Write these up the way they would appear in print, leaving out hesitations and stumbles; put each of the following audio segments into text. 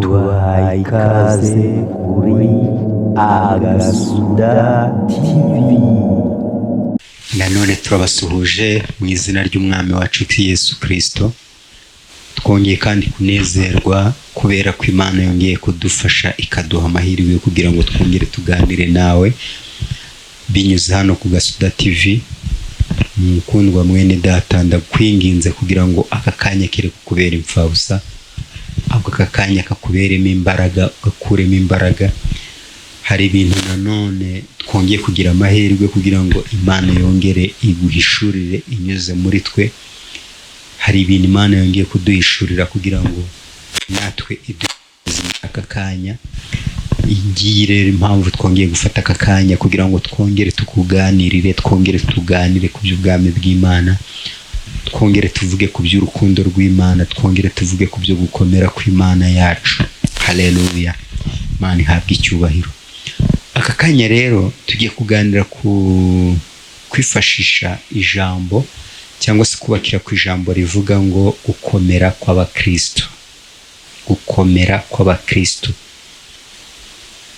tubahaye ikaze kuri Agasuda TV. Nanone turabasuhuje mu izina ry'umwami wacu Yesu Kristo. Twongeye kandi kunezerwa kubera ko Imana yongeye kudufasha ikaduha amahirwe kugira ngo twongere tuganire nawe binyuze hano ku Gasuda TV. Mukundwa mwene data, ndakwinginze kugira ngo aka kanya kere kukubera imfabusa, ahubwo aka kanya kakuberemo imbaraga, ugakuremo imbaraga. Hari ibintu nanone twongeye kugira amahirwe kugira ngo Imana yongere iguhishurire inyuze muri twe. Hari ibintu Imana yongeye kuduhishurira kugira ngo natwe iduhe aka kanya. Iyi rero impamvu twongeye gufata aka kanya kugira ngo twongere tukuganirire, twongere tuganire ku by'ubwami bw'Imana, twongere tuvuge ku by'urukundo rw'Imana, twongere tuvuge ku byo gukomera kw'Imana yacu. Haleluya, Imana ihabwe icyubahiro. Aka kanya rero tugiye kuganira ku kwifashisha ijambo cyangwa se kubakira ku ijambo rivuga ngo gukomera kw'abakristo. Gukomera kw'abakristo.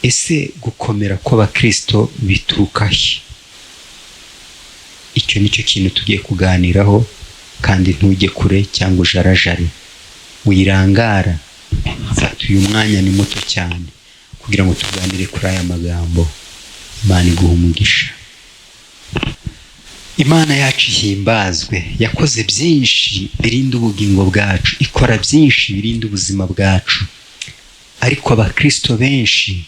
Ese gukomera kw'abakristo bituruka he? Icyo nicyo kintu tugiye kuganiraho, kandi ntujye kure cyangwa ujarajare, wirangara. Fata uyu mwanya, ni muto cyane, kugira ngo tuganire kuri aya magambo. Imana iguha umugisha. Imana yacu ihimbazwe, yakoze byinshi birinda ubugingo bwacu, ikora byinshi birinda ubuzima bwacu, ariko abakristo benshi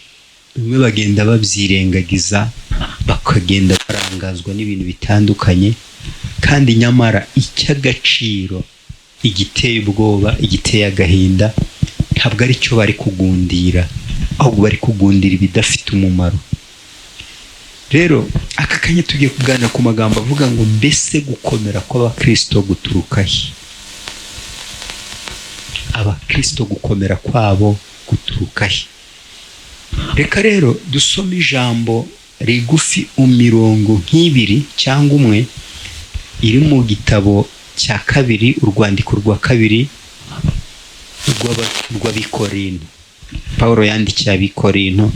bimwe bagenda babyirengagiza, bakagenda barangazwa n'ibintu bitandukanye, kandi nyamara icy'agaciro, igiteye ubwoba, igiteye agahinda, ntabwo ari cyo bari kugundira, ahubwo bari kugundira ibidafite umumaro. Rero aka kanya tugiye kuganira ku magambo avuga ngo mbese gukomera kw'abakristo guturuka he? Abakristo gukomera kwabo guturuka he? Reka rero dusome ijambo rigufi mirongo nk'ibiri cyangwa umwe iri mu gitabo cya kabiri, urwandiko rwa kabiri rw'Abikorinto. Pawulo yandikiye Abikorinto.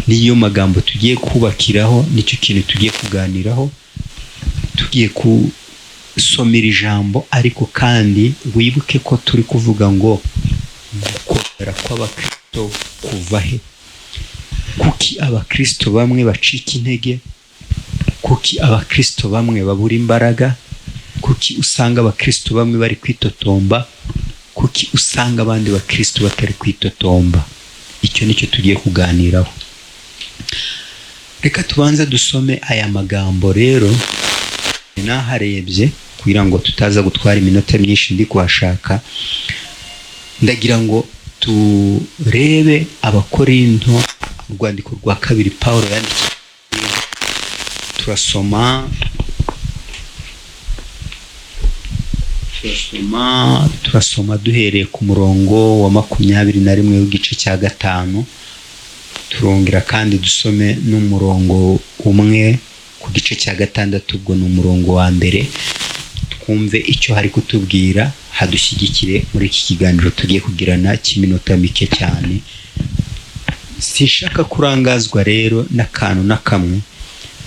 Niyo magambo tugiye kubakiraho, nicyo kintu tugiye kuganiraho. Tugiye gusomera ijambo, ariko kandi wibuke ko turi kuvuga ngo gukomera kw'abakristo kuva he? Kuki abakristo bamwe bacika intege? Kuki abakristo bamwe babura imbaraga? Kuki usanga abakristo bamwe bari kwitotomba? Kuki usanga abandi bakristo batari kwitotomba? Icyo nicyo tugiye kuganiraho. Reka tubanze dusome aya magambo rero. Naharebye kugira ngo tutaza gutwara iminota myinshi ndi kuhashaka. Ndagira ngo turebe Abakorinto, urwandiko rwa kabiri Pawulo yandikiye. Turasoma duhereye ku murongo wa 21 w'igice cya 5. Turongera kandi dusome n'umurongo umwe ku gice cya 6, ubwo ni umurongo wa mbere. Twumve icyo hari kutubwira, hadushyigikire muri iki kiganiro tugiye kugirana cy'iminota mike cyane. Sinshaka kurangazwa rero n'akantu na kamwe.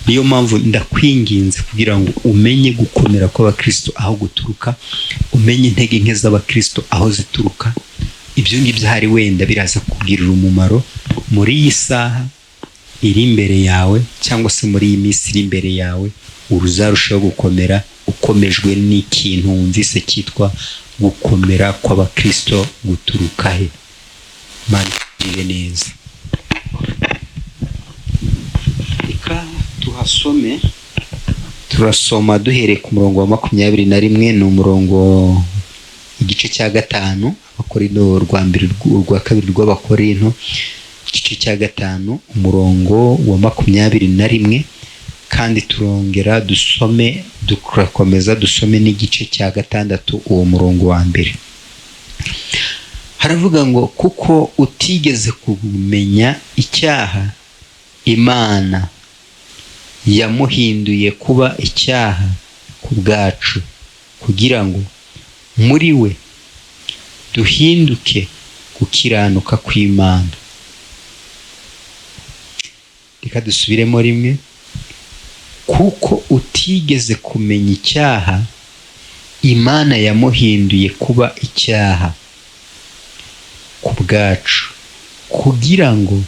Niyo mpamvu ndakwinginze kugira ngo umenye gukomera kw'abakristo aho guturuka, umenye intege nke z'abakristo aho zituruka. Ibyo ngibyo hari wenda biraza kugirira umumaro muri iyi saha iri imbere yawe, cyangwa se muri iyi minsi iri imbere yawe. Uruzarushaho gukomera ukomejwe n'ikintu wumvise cyitwa gukomera kw'abakristo guturuka he? Imana igire neza. Reka tuhasome. Turasoma duhereye ku murongo wa 21, ni umurongo igice cya 5. Abakorinto rwa kabiri rw'Abakorinto, igice cya 5, umurongo wa 21. Kandi turongera dusome, dukomeza dusome n'igice cya 6, uwo murongo wa mbere. Haravuga ngo kuko utigeze kumenya icyaha, Imana yamuhinduye kuba icyaha ku bwacu, kugira ngo muri we duhinduke gukiranuka kw'Imana. Reka dusubiremo rimwe. Kuko utigeze kumenya icyaha, Imana yamuhinduye kuba icyaha ku bwacu, kugira ngo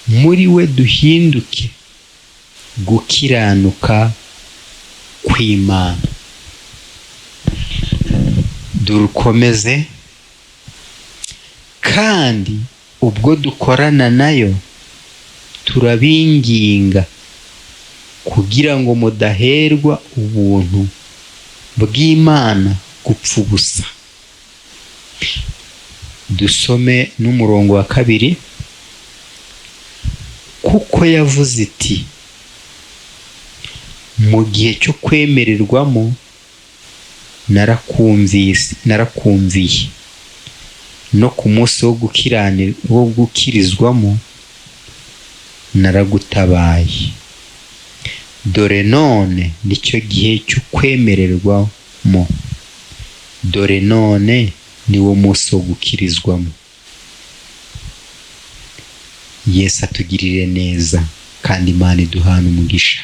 muri we duhinduke gukiranuka kw'Imana. Dukomeze. Kandi ubwo dukorana nayo turabinginga kugira ngo mudaherwa ubuntu bw'Imana gupfa ubusa. Dusome n'umurongo wa 2. Kuko yavuze iti, mu gihe cyo kwemererwamo narakumviye, no ku munsi wo gukirizwamo naragutabaye. Dore none nicyo gihe cyo kwemererwamo, dore none niwo munsi wo gukirizwamo. Yesu atugirire neza kandi Imana iduhane umugisha.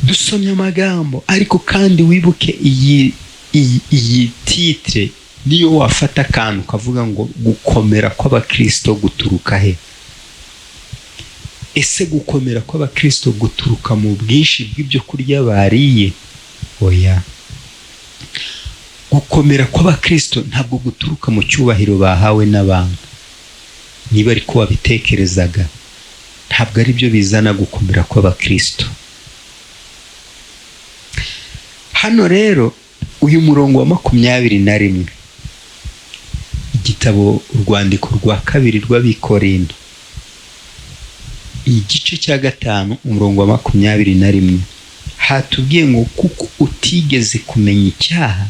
Dusomye amagambo, ariko kandi wibuke iyi titre niyo wafata akantu kavuga ngo gukomera kw'abakristo guturuka he? Ese gukomera kw'abakristo guturuka mu bwinshi bw'ibyo kurya bariye? Oya. Gukomera kw'abakristo ntabwo guturuka mu cyubahiro bahawe n'abantu. Niba ariko wabitekerezaga, ntabwo ari byo bizana gukomera kw'abakristo. Hano rero uyu murongo wa 21, igitabo urwandiko rwa 2 rw'Abikorinto, igice cya 5 umurongo wa 21, hatubwiye ngo kuko utigeze kumenya icyaha,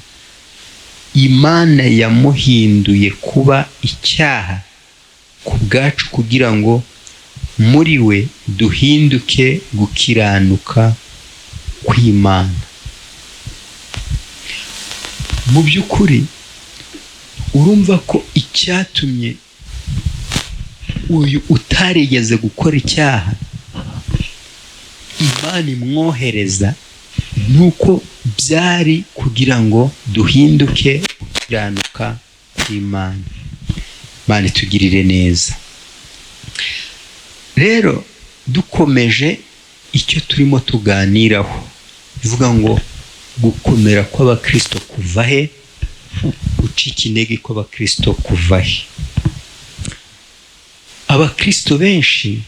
Imana yamuhinduye kuba icyaha ku bwacu, kugira ngo muri we duhinduke gukiranuka kw'Imana. Mu by'ukuri urumva ko icyatumye uyu utarigeze gukora icyaha Imana imwohereza nuko byari kugira ngo duhinduke gukiranuka kw'Imana. Imana itugirire neza. Rero dukomeje icyo turimo tuganiraho, bivuga ngo gukomera kw'abakristo kuva he? Gucika intege kw'abakristo kuva he? Abakristo benshi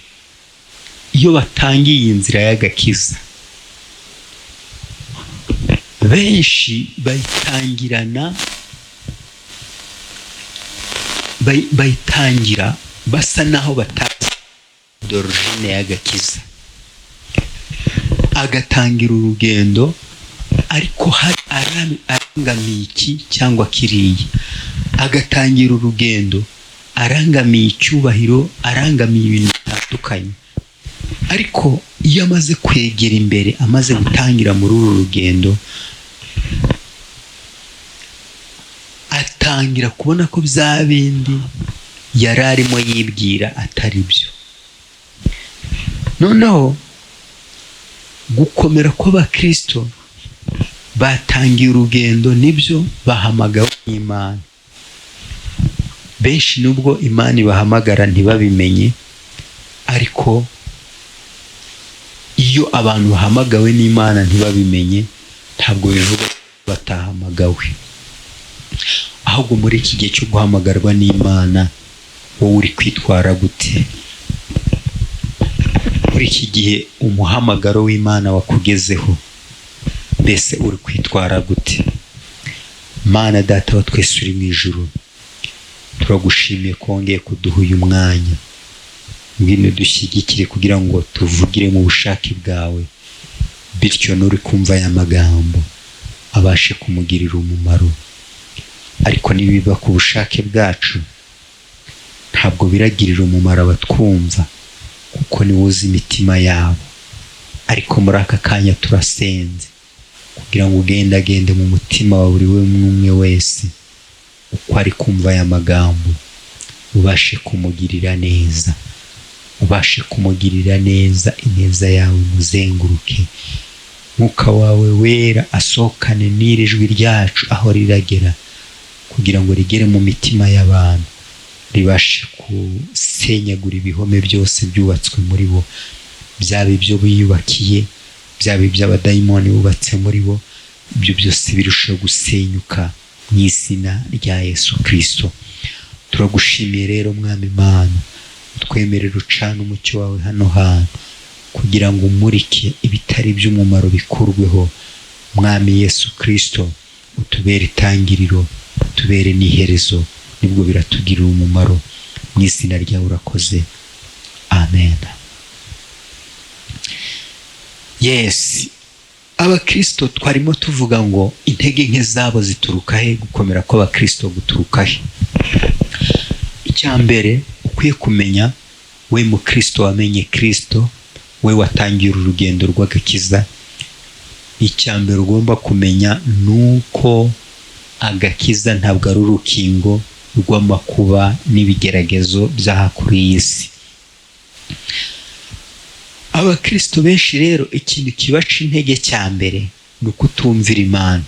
iyo batangiye inzira y'agakiza, benshi bayitangira basa naho batazi dorojine y'agakiza. Agatangira urugendo ariko hari arangamiye iki cyangwa kiriya. Agatangira urugendo arangamiye icyubahiro, arangamiye ibintu bitandukanye. Ariko iyo amaze kwegera imbere, amaze gutangira muri uru rugendo, atangira kubona ko bya bindi yari arimo yibwira atari byo. Noneho gukomera kw'abakristo batangiye urugendo, nibyo bahamagawe n'Imana. Benshi nubwo Imana ibahamagara ntibabimenye, ariko iyo abantu bahamagawe n'Imana ntibabimenye, ntabwo bivuga batahamagawe. Ahubwo muri iki gihe cyo guhamagarwa n'Imana, wowe uri kwitwara gute? Muri iki gihe umuhamagaro w'Imana wakugezeho, mbese uri kwitwara gute? Mana Data wa twese uri mu ijuru, turagushimiye ko wongeye kuduha uyu mwanya. Ngwino dushyigikire kugira ngo tuvugire mu bushake bwawe, bityo n'uri kumva aya magambo abashe kumugirira umumaro. Ariko nibiba ku bushake bwacu, ntabwo biragirira umumaro abatwumva, kuko ni wowe uzi imitima yabo. Ariko muri aka kanya turasenze kugira ngo ugendagende mu mutima wa buri umwe wese, uko ari kumva aya magambo ubashe kumugirira neza, ubashe kumugirira neza, ineza yawe muzenguruke, Mwuka wawe wera asohokane n'iri jwi ryacu aho riragera, kugira ngo rigere mu mitima y'abantu, ribashe gusenyagura ibihome byose byubatswe muri bo, byaba ibyo biyubakiye, byaba iby'abadayimoni bubatse muri bo, ibyo byose birushaho gusenyuka mu izina rya Yesu Kristo. Turagushimiye rero Mwami Imana, twemerere ucana umucyo wawe hano hantu, kugira ngo umurike ibitari by'umumaro bikurweho. Mwami Yesu Kristo, utubere itangiriro, utubere n'iherezo, nibwo biratugirira umumaro. Mu izina ryawe urakoze, amen. Yes, abakristo twarimo tuvuga ngo intege nke zabo zituruka he, gukomera kw'abakristo guturuka he. Icyambere ukwiye kumenya, we mukristo wamenye Kristo, we watangiye urugendo rw'agakiza, icyambere ugomba kumenya nuko agakiza ntabwo ari urukingo rw'amakuba n'ibigeragezo by'aha kuri iyi si. Abakristo benshi rero ikintu kibaca intege cya mbere ni ukutumvira Imana.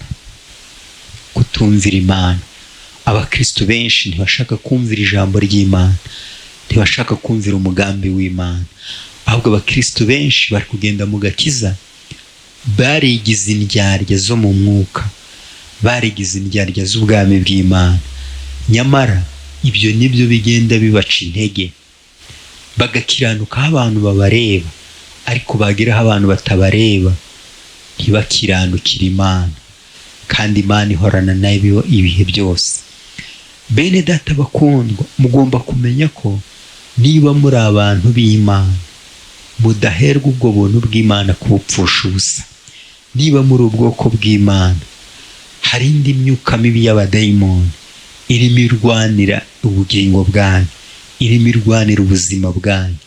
Kutumvira Imana. Abakristo benshi ntibashaka kumvira ijambo ry'Imana, ntibashaka kumvira umugambi w'Imana. Ahubwo abakristo benshi bari kugenda mu gakiza barigize indyarya zo mu mwuka, barigize indyarya z'ubwami bw'Imana. Nyamara ibyo nibyo bigenda bibaca intege, bagakiranuka aho abantu babareba, ariko bageraho abantu batabareba ntibakiranukire Imana, kandi Imana ihorana nayo ibihe byose. Bene data bakundwa, mugomba kumenya ko niba muri abantu b'Imana, mudaherwa ubwo buntu bw'Imana kubupfusha ubusa. Niba muri ubwoko bw'Imana, hari indi myuka mibi y'abadayimoni irimo irwanira ubugingo bwanyu, irimo irwanira ubuzima bwanyu.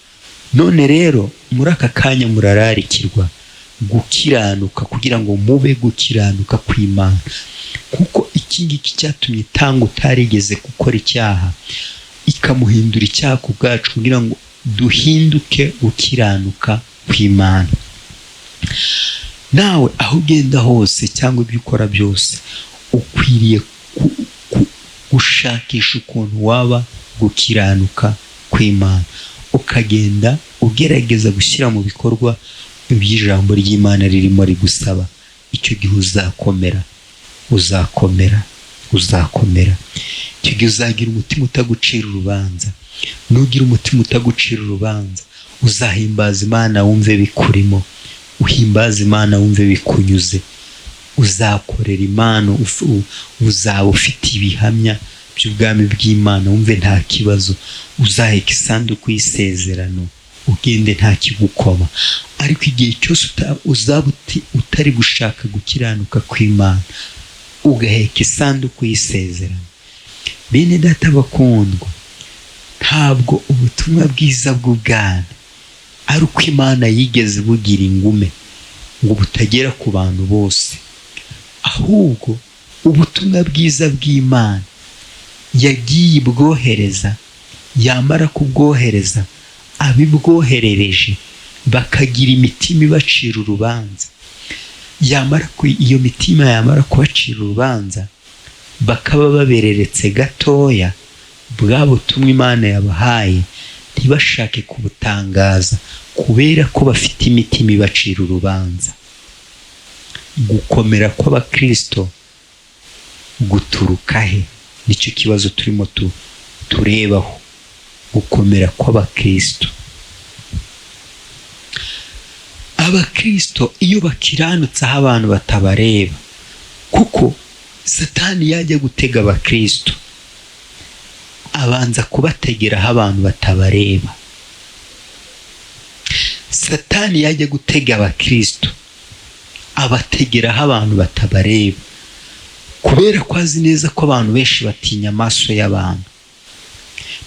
None rero muri aka kanya murararikirwa gukiranuka, kugira ngo mube gukiranuka kw'Imana, kuko iki ngiki cyatumye itanga utarigeze gukora icyaha, ikamuhindura icyaha ku bwacu, kugira ngo duhinduke gukiranuka kw'Imana. Nawe aho ugenda hose cyangwa ibyo ukora byose, ukwiriye gushakisha ukuntu waba gukiranuka kw'Imana, ukagenda ugerageza gushyira mu bikorwa iby'ijambo ry'Imana ririmo rigusaba. Icyo gihe uzakomera, uzakomera, uzakomera. Icyo gihe uzagira umutima utagucira urubanza. Nugira umutima utagucira urubanza, uzahimbaza Imana wumve bikurimo, uhimbaza Imana wumve bikunyuze, uzakorera Imana, uzaba ufite ibihamya by'ubwami bw'Imana wumve nta kibazo. Uzaheka isanduku y'isezerano ugende nta kigukoma. Ariko igihe cyose uzaba utari gushaka gukiranuka kw'Imana, ugaheka isanduku y'isezerano, bene data bakundwa, ntabwo ubutumwa bwiza bw'ubwami ari uko Imana yigeze bugira ingume ngo butagera ku bantu bose. Ahubwo ubutumwa bwiza bw'Imana yagiye ibwohereza, yamara kubwohereza abibwoherereje bakagira imitima ibacira urubanza. Iyo mitima yamara kubacira urubanza, bakaba babereretse gatoya bwa butumwa Imana yabahaye, ntibashake kubutangaza kubera ko bafite imitima ibacira urubanza. Gukomera kw'abakristo guturuka he? Nicyo kibazo turimo turebaho. Gukomera kw'abakristo. Abakristo iyo bakiranutse aho abantu batabareba, kuko Satani yajya gutega abakristo abanza kubategera aho abantu batabareba. Satani yajya gutega abakristo abategera aho abantu batabareba, kubera ko azi neza ko abantu benshi batinya amaso y'abantu,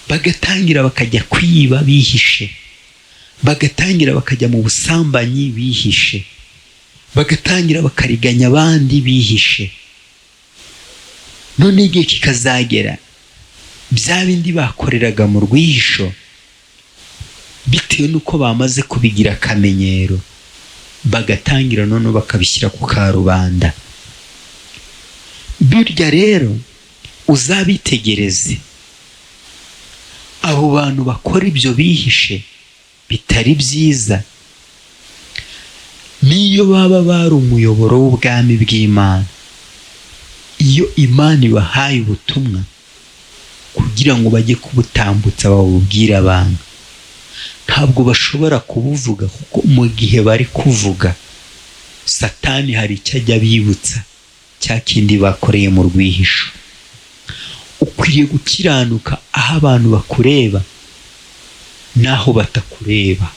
bagatangira bakajya kwiba bihishe, bagatangira bakajya mu busambanyi bihishe, bagatangira bakariganya abandi bihishe. none igihe kikazagera bya bindi bakoreraga mu rwihisho bitewe n'uko bamaze kubigira akamenyero bagatangira none bakabishyira ku karubanda. Birya rero uzabitegereze abo bantu bakora ibyo bihishe bitari byiza, niyo baba bari umuyoboro w'ubwami bw'Imana, iyo Imana ibahaye ubutumwa kugira ngo bajye kubutambutsa babubwire abantu, ntabwo bashobora kubuvuga kuko mu gihe bari kuvuga Satani hari icyo ajya bibutsa cya kindi bakoreye mu rwihisho. Ukwiriye gukiranuka aho abantu bakureba n'aho batakureba.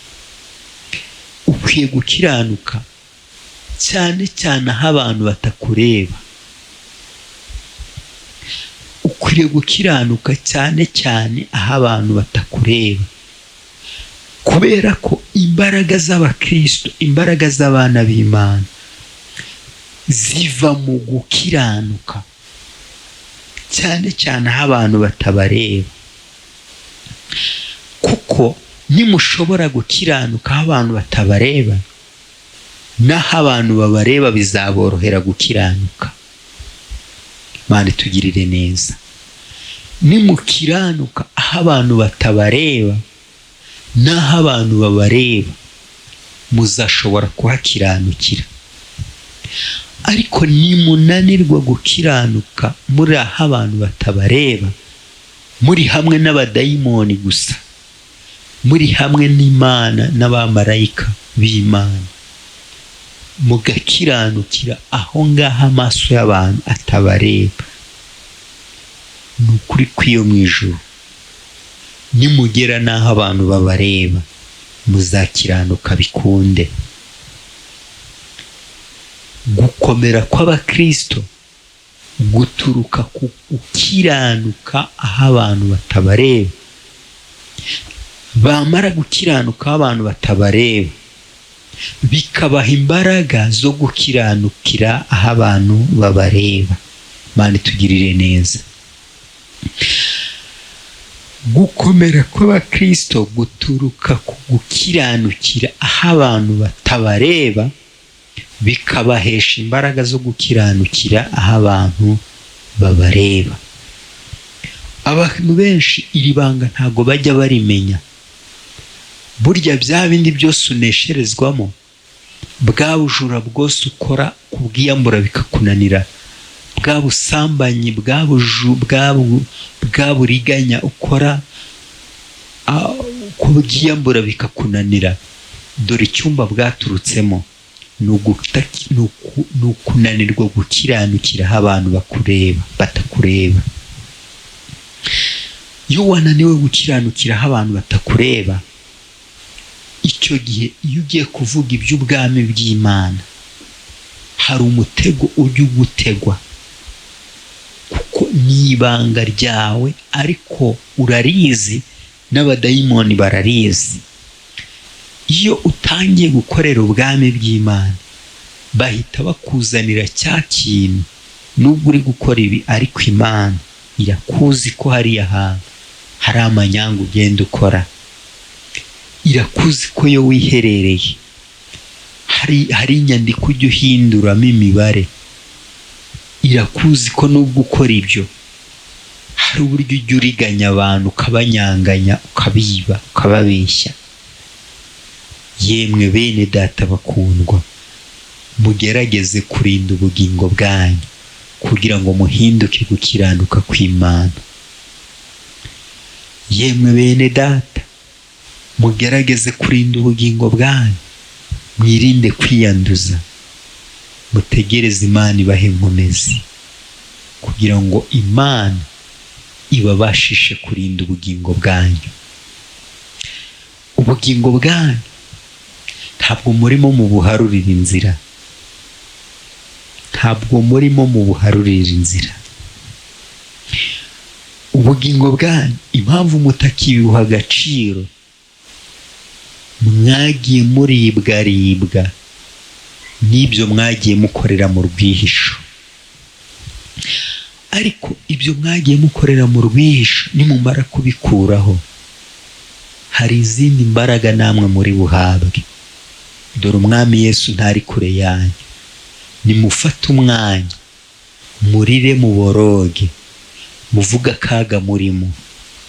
Ukwiye gukiranuka cyane cyane aho abantu batakureba. Ukwiriye gukiranuka cyane cyane aho abantu batakureba, kubera ko imbaraga z'abakristo, imbaraga z'abana b'Imana ziva mu gukiranuka cyane cyane aho abantu batabareba. Kuko nimushobora gukiranuka aho abantu batabareba, n'aho abantu babareba bizaborohera gukiranuka. Imana itugirire neza. Nimukiranuka aho abantu batabareba, n'aho abantu babareba muzashobora kuhakiranukira. Ariko nimunanirwa gukiranuka muri aho abantu batabareba, muri hamwe n'abadayimoni gusa, muri hamwe n'Imana n'abamarayika b'Imana, mugakiranukira aho ngaho amaso y'abantu atabareba, ni ukuri kw'iyo mu ijuru nimugera n'aho abantu babareba muzakiranuka bikunde. Gukomera kw'abakristo guturuka ku gukiranuka aho abantu batabareba. Bamara gukiranuka aho abantu batabareba, bikabaha imbaraga zo gukiranukira aho abantu babareba. Imana itugirire neza. Gukomera kw'abakristo guturuka ku gukiranukira aho abantu batabareba, bikabahesha imbaraga zo gukiranukira aho abantu babareba. Abantu benshi iri banga ntago bajya barimenya. Burya bya bindi byose unesherezwamo, bwa bujura bwose ukora kubwiyambura bikakunanira, bwa busambanyi, bwa buriganya ukora kubwiyambura bikakunanira, dore icyumba bwaturutsemo ni ukunanirwa gukiranukira aho abantu batakureba. Iyo wananiwe gukiranukira aho abantu batakureba, icyo gihe iyo ugiye kuvuga iby'ubwami bw'Imana hari umutego ujya ugutegwa, kuko ni ibanga ryawe ariko urarizi, n'abadayimoni bararizi. Iyo utangiye gukorera ubwami bw'Imana bahita bakuzanira cya kintu, nubwo uri gukora ibi ariko Imana irakuzi ko hariya hantu hari amanyanga ugenda ukora, irakuzi ko yo wiherereye hari inyandiko ujya uhinduramo imibare, irakuzi ko nubwo ukora ibyo hari uburyo ujya uriganya abantu, ukabanyanganya, ukabiba, ukababeshya. Yemwe bene data bakundwa, mugerageze kurinda ubugingo bwanyu kugira ngo muhinduke gukiranuka kw'Imana. Yemwe bene data, mugerageze kurinda ubugingo bwanyu, mwirinde kwiyanduza, mutegereze Imana ibahe inkomezi kugira ngo Imana ibabashishe kurinda ubugingo bwanyu. Ubugingo bwanyu ntabwo murimo mubuharurira inzira, ntabwo murimo mubuharurira inzira. Ubugingo bwanyu impamvu mutakibiha agaciro, mwagiye muribwa n'ibyo mwagiye mukorera mu rwihisho. ariko ibyo mwagiye mukorera mu rwihisho nimumara kubikuraho hari izindi mbaraga namwe muri buhabwe. Dore umwami Yesu ntari kure yanyu. Nimufate umwanya murire muboroge, muvuga akaga murimo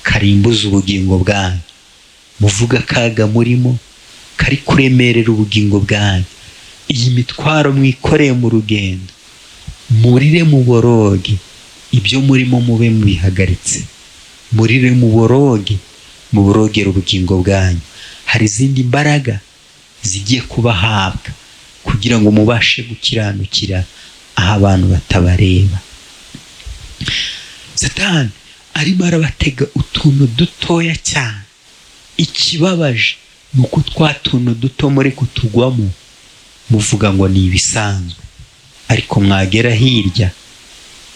karimbuza ubugingo bwanyu, muvuga akaga murimo kari kuremerera ubugingo bwanyu. Iyi mitwaro mwikoreye mu rugendo, murire muboroge, ibyo murimo mube mubihagaritse, murire muboroge, muborogera ubugingo bwanyu. Hari izindi mbaraga zigiye kubahabwa kugira ngo mubashe gukiranukira aho abantu batabareba. Satani arimo arabatega utuntu dutoya cyane. Ikibabaje ni uko twa tuntu duto muri kutugwamo muvuga ngo ni ibisanzwe, ariko mwagera hirya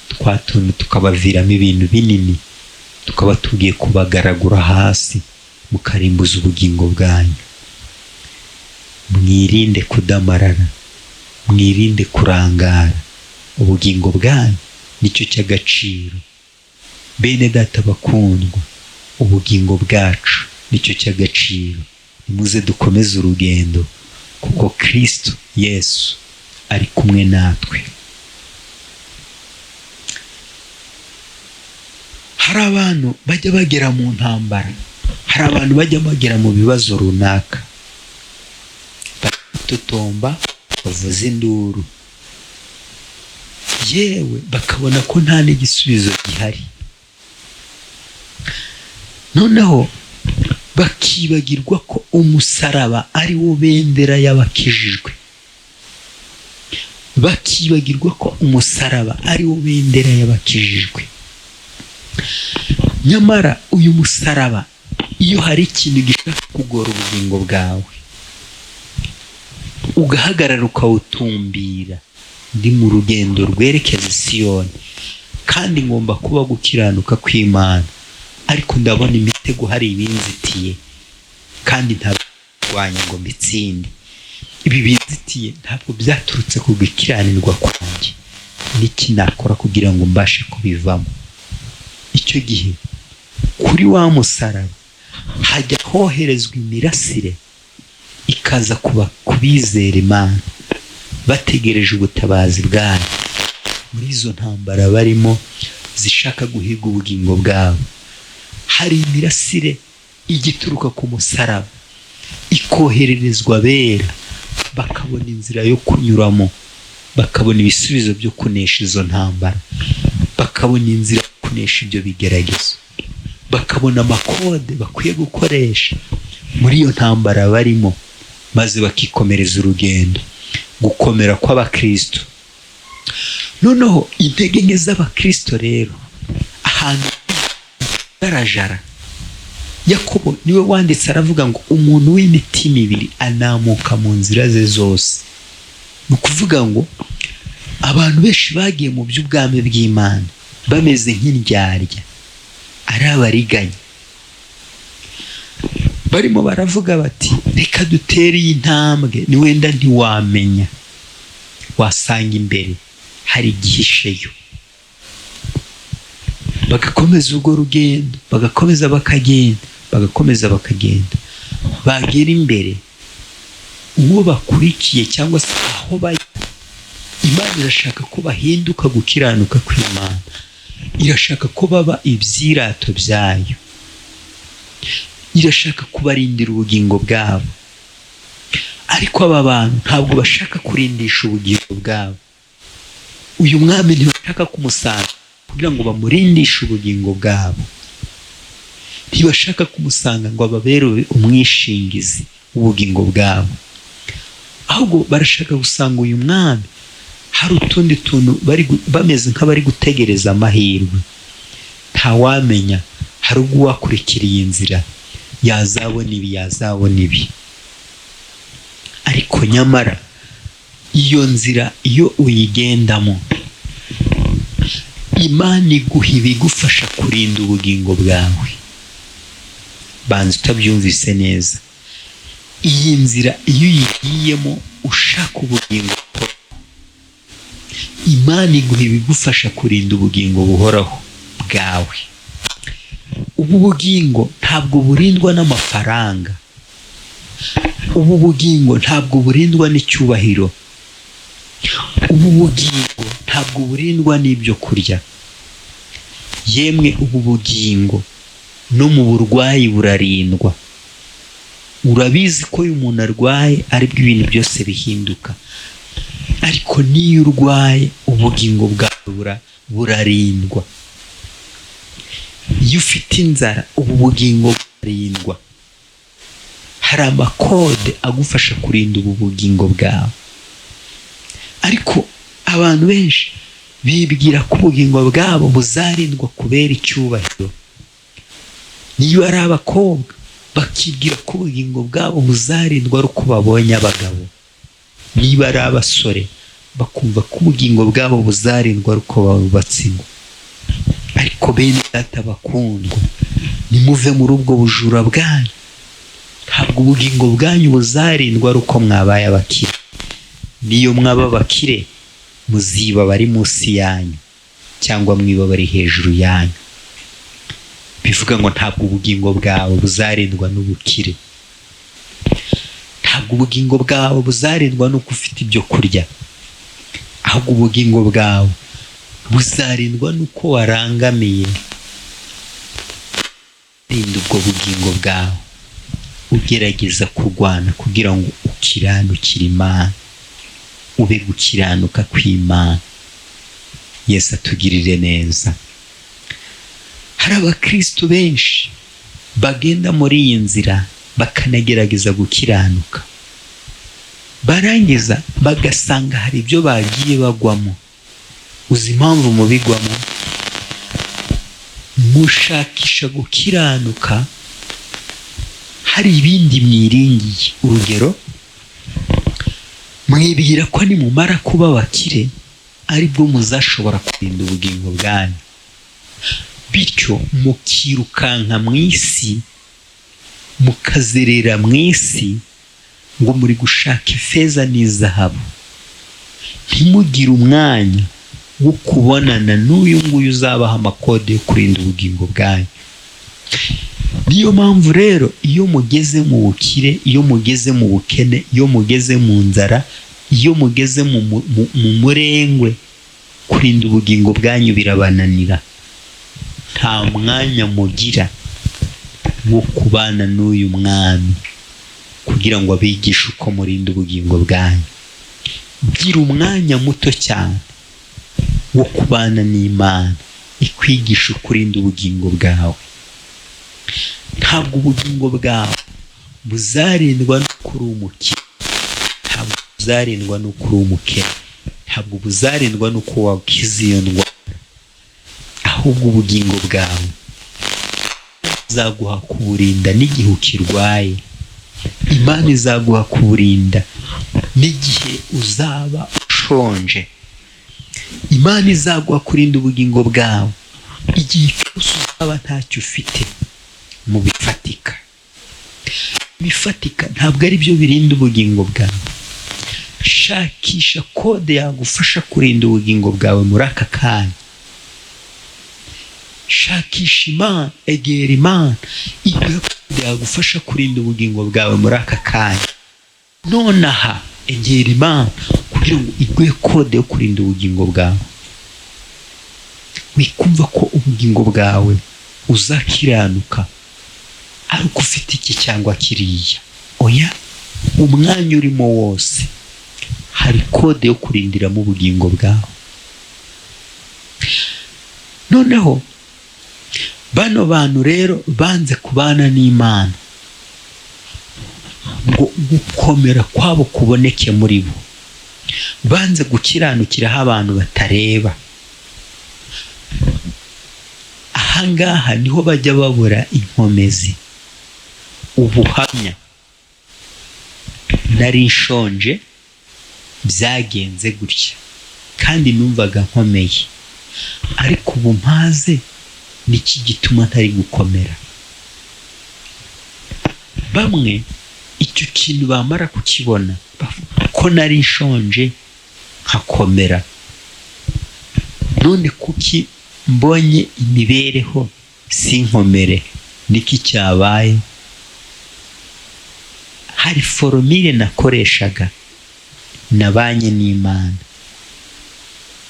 twa tuntu tukabaviramo ibintu binini, tukaba tugiye kubagaragura hasi mukarimbuza ubugingo bwanyu. Mwirinde kudamarara, mwirinde kurangara. Ubugingo bwanyu nicyo cy'agaciro. Bene data bakundwa, ubugingo bwacu nicyo cy'agaciro. Nimuze dukomeze urugendo kuko Kristo Yesu ari kumwe natwe. Hari abantu bajya bagera mu ntambara, hari abantu bajya bagera mu bibazo runaka, batotomba, bavuza induru, yewe bakabona ko nta n'igisubizo gihari. Noneho bakibagirwa ko umusaraba ari wo bendera y'abakijijwe, bakibagirwa ko umusaraba ari wo bendera y'abakijijwe. Nyamara uyu musaraba, iyo hari ikintu gishaka kugora ubugingo bwawe, ugahagarara ukawutumbira, ndi mu rugendo rwerekeza Siyoni kandi ngomba kuba gukiranuka kw'Imana, ariko ndabona imitego hari ibinzitiye kandi ntarwanya ngo mbitsinde. Ibi binzitiye ntabwo byaturutse ku gukiranirwa kwanjye. Niki nakora kugira ngo mbashe kubivamo? Icyo gihe kuri wa musaraba hajya hoherezwa imirasire ikaza kubizera Imana bategereje ubutabazi bwayo muri izo ntambara barimo zishaka guhiga ubugingo bwabo. Hari imirasire igituruka ku musaraba ikohererezwa abera, bakabona inzira yo kunyuramo, bakabona ibisubizo byo kunesha izo ntambara, bakabona inzira yo kunesha ibyo bigeragezo, bakabona amakode bakwiye gukoresha muri iyo ntambara barimo, maze bakikomereza urugendo. Gukomera kw'abakristo. Noneho intege nke z'abakristo rero ahantu garajara, Yakobo niwe wanditse aravuga ngo umuntu w'imitima ibiri anamuka mu nzira ze zose. Ni ukuvuga ngo abantu benshi bagiye mu by'ubwami bw'Imana bameze nk'indyarya, ari abariganya, barimo baravuga bati reka dutere iyi ntambwe, ni wenda ntiwamenya, wasanga imbere hari igihisheyo. Bagakomeza urwo rugendo, bagakomeza bakagenda, bagakomeza bakagenda, bagera imbere uwo bakurikiye cyangwa se aho bajya, Imana irashaka ko bahinduka gukiranuka kw'Imana, irashaka ko baba ibyirato byayo, irashaka kubarindira ubugingo bwabo. Ariko aba bantu ntabwo bashaka kurindisha ubugingo bwabo. Uyu mwami ntibashaka kumusanga kugira ngo bamurindishe ubugingo bwabo, ntibashaka kumusanga ngo ababere umwishingizi w'ubugingo bwabo, ahubwo barashaka gusanga uyu mwami hari utundi tuntu bameze nk'abari gutegereza amahirwe. Ntawamenya, hari ubwo uwakurikira iyi nzira yazabona ibi, yazabona ibi. Ariko nyamara iyo nzira iyo uyigendamo, Imana iguha ibigufasha kurinda ubugingo bwawe. Banza utabyumvise neza, iyi nzira iyo uyigiyemo ushaka ubugingo, Imana iguha ibigufasha kurinda ubugingo buhoraho bwawe. Ubu bugingo ntabwo burindwa n'amafaranga, ubu bugingo ntabwo burindwa n'icyubahiro, ubu bugingo ntabwo burindwa n'ibyo kurya. Yemwe ubu bugingo no mu burwayi burarindwa. Urabizi ko iyo umuntu arwaye aribwo ibintu byose bihinduka, ariko niyo urwaye ubugingo bwawe burarindwa. Iyo ufite inzara ubu bugingo burarindwa. Hari amakode agufasha kurinda ubu bugingo bwawe, ariko abantu benshi bibwira ko ubugingo bwabo buzarindwa kubera icyubahiro. Niyo ari abakobwa bakibwira ko ubugingo bwabo buzarindwa ari uko babonye abagabo. Niba ari abasore bakumva ko ubugingo bwabo buzarindwa ari uko babubatse ingo. Ariko bene data bakundwa, nimuve muri ubwo bujura bwanyu. Ntabwo ubugingo bwanyu buzarindwa ari uko mwabaye abakire. Niyo mwaba abakire muziba bari munsi yanyu cyangwa mwiba bari hejuru yanyu. Bivuga ngo ntabwo ubugingo bwawe buzarindwa n'ubukire, ntabwo ubugingo bwawe buzarindwa n'uko ufite ibyo kurya, ahubwo ubugingo bwawe buzarindwa n'uko warangamiye. Rinda ubwo bugingo bwawe ugerageza kurwana kugira ngo ukiranukire Imana, ube gukiranuka kw'Imana. Yesu atugirire neza. Hari abakristo benshi bagenda muri iyi nzira bakanagerageza gukiranuka, barangiza bagasanga hari ibyo bagiye bagwamo. Uzi impamvu mubigwamo? Mushakisha gukiranuka hari ibindi mwiringiye. Urugero, mwibwira ko nimumara kuba abakire aribwo muzashobora kurinda ubugingo bwanyu, bityo mukirukanka mu isi, mukazerera mu isi ngo muri gushaka ifeza n'izahabu. Ntimugire umwanya wo kubonana n'uyu nguyu uzabaha amakode yo kurinda ubugingo bwanyu. Niyo mpamvu rero iyo mugeze mu bukire, iyo mugeze mu bukene, iyo mugeze mu nzara, iyo mugeze mu murengwe, kurinda ubugingo bwanyu birabananira. Nta mwanya mugira wo kubana n'uyu mwami kugira ngo abigishe uko murinda ubugingo bwanyu. Gira umwanya muto cyane wo kubana n'Imana ikwigisha kurinda ubugingo bwawe. Ntabwo ubugingo bwawe buzarindwa n'uko uri umukire, ntabwo buzarindwa n'uko uri umukene, ntabwo buzarindwa n'uko wakize iyo ndwara, ahubwo ubugingo bwawe izaguha kuburinda n'igihe ukirwaye. Imana izaguha kuburinda n'igihe uzaba ushonje. Imana izaguha kurinda ubugingo bwawe igihe cyose uzaba ntacyo ufite mu bifatika. Ibifatika ntabwo ari byo birinda ubugingo bwawe. Shakisha kode yagufasha kurinda ubugingo bwawe muri aka kanya. Shakisha Imana, egera Imana iguhe kode yagufasha kurinda ubugingo bwawe muri aka kanya. Nonaha egera Imana kugira ngo iguhe kode yo kurinda ubugingo bwawe. Wikumva ko ubugingo bwawe uzakiranuka ari uko ufite iki cyangwa kiriya. Oya, umwanya urimo wose hari kode yo kurindiramo ubugingo bwawe. Noneho bano bantu rero banze kubana n'Imana ngo gukomera kwabo kuboneke muri bo. Banze gukiranukiraho abantu batareba. Ahangaha niho bajya babura inkomezi. Ubuhamya: nari nshonje, byagenze gutya kandi numvaga nkomeye, ariko ubu mpaze, niki gituma ntari gukomera? Bamwe icyo kintu bamara kukibona, ko nari nshonje nkakomera, none kuki mbonye imibereho sinkomere? Niki cyabaye? Hari foromire nakoreshaga, nabanye n'Imana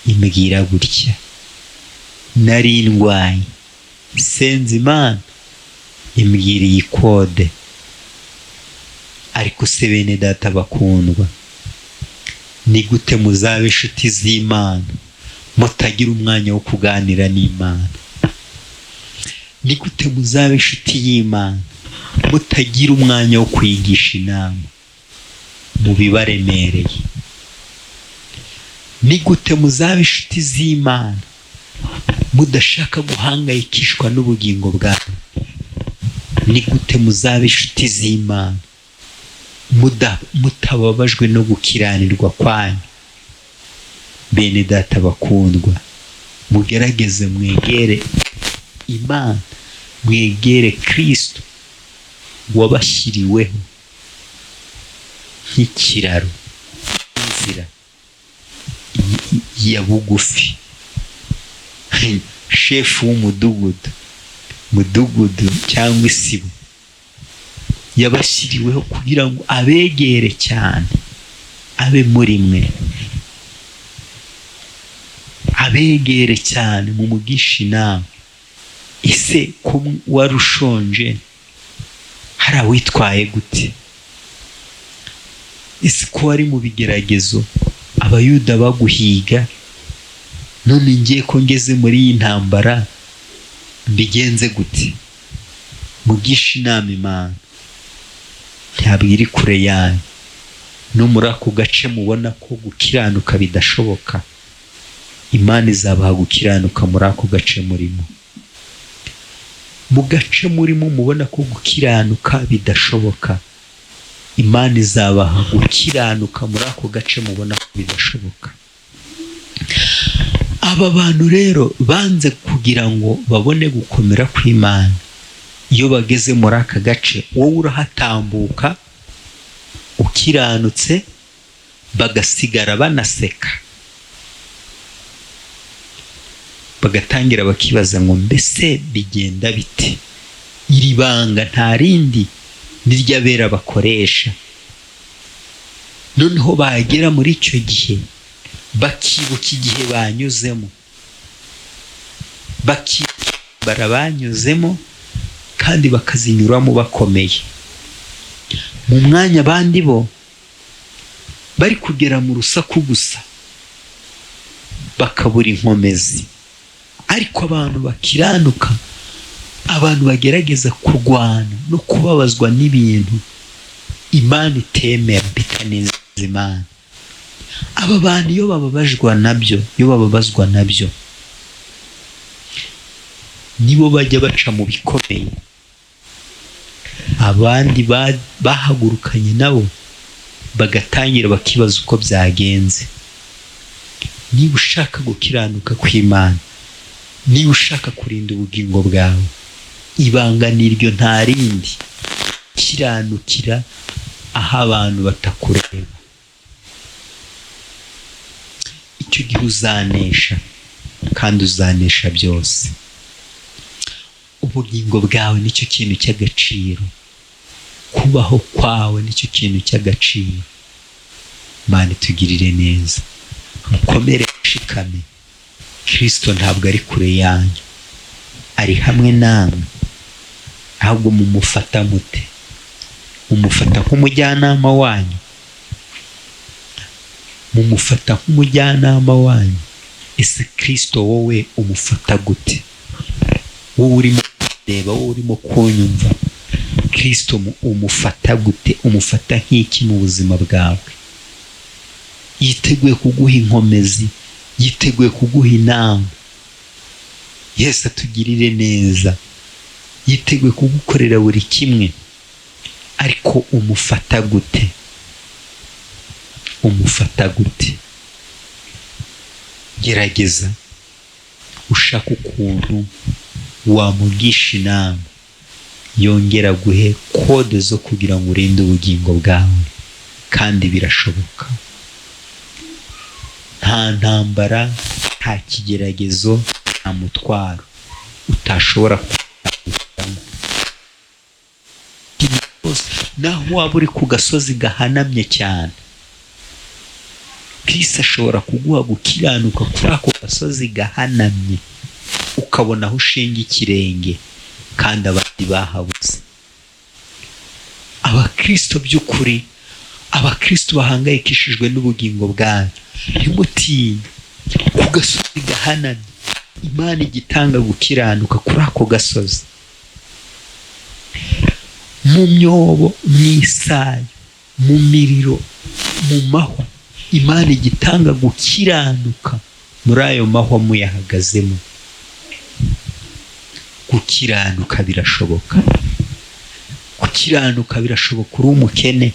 imbwira gutya, nari ndwaye senze Imana imbwira iyi kode. Ariko se bene data bakundwa, ni gute muzaba inshuti z'Imana mutagira umwanya wo kuganira n'Imana? Ni gute muzaba inshuti y'Imana mutagira umwanya wo kwigisha inama mu bibaremereye? Ni gute muzaba inshuti z'Imana mudashaka guhangayikishwa n'ubugingo bwawe? Ni gute muzaba inshuti z'Imana mutababajwe no gukiranirwa kwanyu? Bene data bakundwa, mugerageze mwegere Imana, mwegere Kristo wabashyiriweho nk'ikiraro, inzira ya bugufi, shefu w'umudugudu cyangwa isibo yabashyiriweho kugira ngo abegere cyane, abe muri mwe, abegere cyane mu mugisha inama. Ese ko wari ushonje hari awitwaye gute? Ese ko wari mu bigeragezo abayuda baguhiga, none ngiye ko ngeze muri iyi ntambara mbigenze gute? Mugisha inama Imana, ntabwo iri kure yanyu. No muri ako gace mubona ko gukiranuka bidashoboka, Imana izabaha gukiranuka muri ako gace murimo. Mu gace murimo mubona ko gukiranuka bidashoboka, Imana izabaha gukiranuka muri ako gace mubona ko bidashoboka. Aba bantu rero banze kugira ngo babone gukomera kw'Imana. Iyo bageze muri aka gace, wowe urahatambuka ukiranutse, bagasigara banaseka, bagatangira bakibaza ngo mbese bigenda bite? Iri banga nta rindi n'iry'abera bakoresha. Noneho bagera muri icyo gihe bakibuka igihe banyuzemo, bakibara banyuzemo, kandi bakazinyuramo bakomeye. Mu mwanya abandi bo bari kugera mu rusaku gusa, bakabura inkomezi. Ariko abantu bakiranuka, abantu bagerageza kurwana no kubabazwa n'ibintu Imana itemera, bikanezeza Imana, aba bantu iyo bababazwa nabyo, nibo bajya baca mu bikomeye. Abandi bahagurukanye nabo bagatangira bakibaza uko byagenze. Niba ushaka gukiranuka kw'Imana, niba ushaka kurinda ubugingo bwawe, ibanga niryo nta rindi: kiranukira aho abantu batakureba. Icyo gihe uzanesha, kandi uzanesha byose. Ubugingo bwawe nicyo kintu cy'agaciro, kubaho kwawe nicyo kintu cy'agaciro. Imana itugirire neza. Mukomere mushikame. Kristo ntabwo ari kure yanyu, ari hamwe namwe. Ahubwo mumufata mute? Mumufata nk'umujyanama wanyu? Mumufata nk'umujyanama wanyu? Ese Kristo wowe umufata gute? Wowe urimo kureba, wowe urimo kunyumva, Kristo umufata gute? Umufata nk'iki mu buzima bwawe? Yiteguye kuguha inkomezi, yiteguye kuguha inama. Yesu atugirire neza, yiteguye kugukorera buri kimwe. Ariko umufata gute? Umufata gute? Gerageza ushaka ukuntu wamugisha inama, yongera guhe kode zo kugira ngo urinde ubugingo bwawe, kandi birashoboka. Nta ntambara, nta kigeragezo, nta mutwaro utashobora kugukuramo. Naho waba uri ku gasozi gahanamye cyane, Kristo ashobora kuguha gukiranuka kuri ako gasozi gahanamye, ukabona aho ushinga ikirenge kandi abandi bahabuze. Abakristo by'ukuri, abakristo bahangayikishijwe n'ubugingo bwanyu, ntimutinye. Ku gasozi gahanamye Imana igitanga gukiranuka kuri ako gasozi. Mu myobo, mu isayo, mu miriro, mu mahwa, Imana igitanga gukiranuka muri ayo mahwa muyahagazemo. Gukiranuka birashoboka. Gukiranuka birashoboka uri umukene.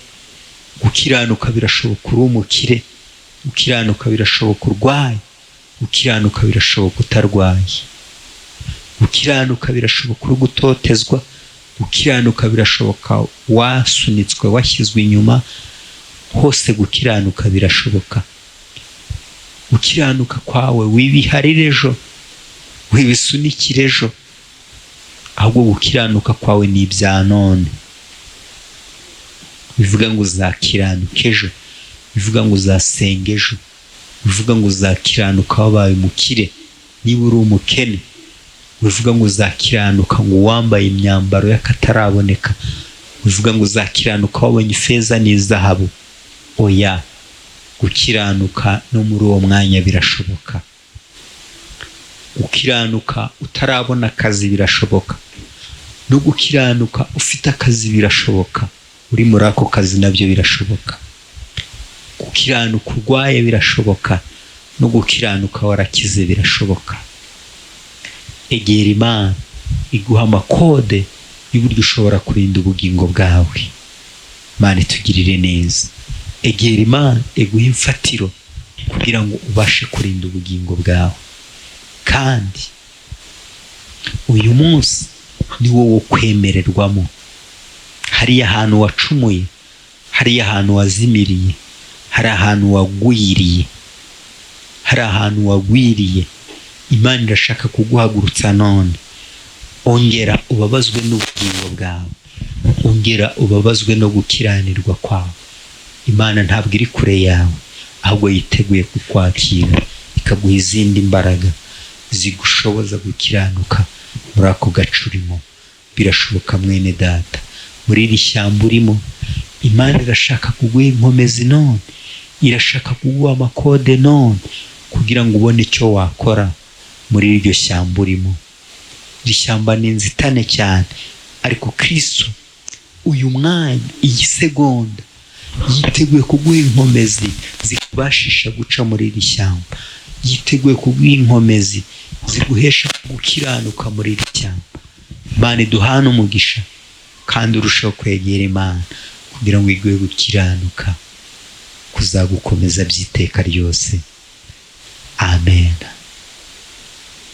Gukiranuka birashoboka uri umukire. Gukiranuka birashoboka urwaye. Gukiranuka birashoboka utarwaye. Gukiranuka birashoboka uri gutotezwa. Gukiranuka birashoboka wasunitswe, washyizwe inyuma. Hose gukiranuka birashoboka. Gukiranuka kwawe wibiharire ejo, wibisunikire ejo, ahubwo gukiranuka kwawe ni ibya none. Bivuga ngo uzakiranuka ejo, bivuga ngo uzasenga ejo, bivuga ngo uzakiranuka wabaye umukire niba uri umukene, bivuga ngo uzakiranuka ngo wambaye imyambaro y'akataraboneka, bivuga ngo uzakiranuka wabonye ifeza n'izahabu. Oya, gukiranuka no muri uwo mwanya birashoboka. Gukiranuka utarabona akazi birashoboka, no gukiranuka ufite akazi birashoboka, uri muri ako kazi nabyo birashoboka. Gukiranuka urwaye birashoboka, no gukiranuka warakize birashoboka. Egera Imana iguha amakode y'uburyo ushobora kurinda ubugingo bwawe. Imana itugirire neza. Egera Imana iguha imfatiro kugira ngo ubashe kurinda ubugingo bwawe. Kandi uyu munsi ni wowe kwemererwamo. Hariya ahantu wacumuye, hariya ahantu wazimiriye, hari ahantu wagwiriye, hari ahantu wagwiriye, Imana irashaka kuguhagurutsa none. Ongera ubabazwe n'ubugingo bwawe, ongera ubabazwe no gukiranirwa kwawe. Imana ntabwo iri kure yawe, ahubwo yiteguye kukwakira ikaguha izindi mbaraga zigushoboza gukiranuka muri ako gace urimo. Birashoboka mwene data. Muri iri shyamba urimo, Imana irashaka kuguha inkomezi none, irashaka kuguha amakode none, kugira ngo ubone icyo wakora muri iryo shyamba urimo. Iri shyamba ni inzitane cyane, ariko Kristo uyu mwanya, iyi segonda, yiteguye kuguha inkomezi zikubashisha guca muri iri shyamba. Yiteguye kuguha inkomezi ziguhesha gukiranuka muri iri shyamba. Imana iduhane umugisha kandi urushaho kwegera Imana kugira ngo iguhe gukiranuka kuzagukomeza by'iteka ryose. Amen.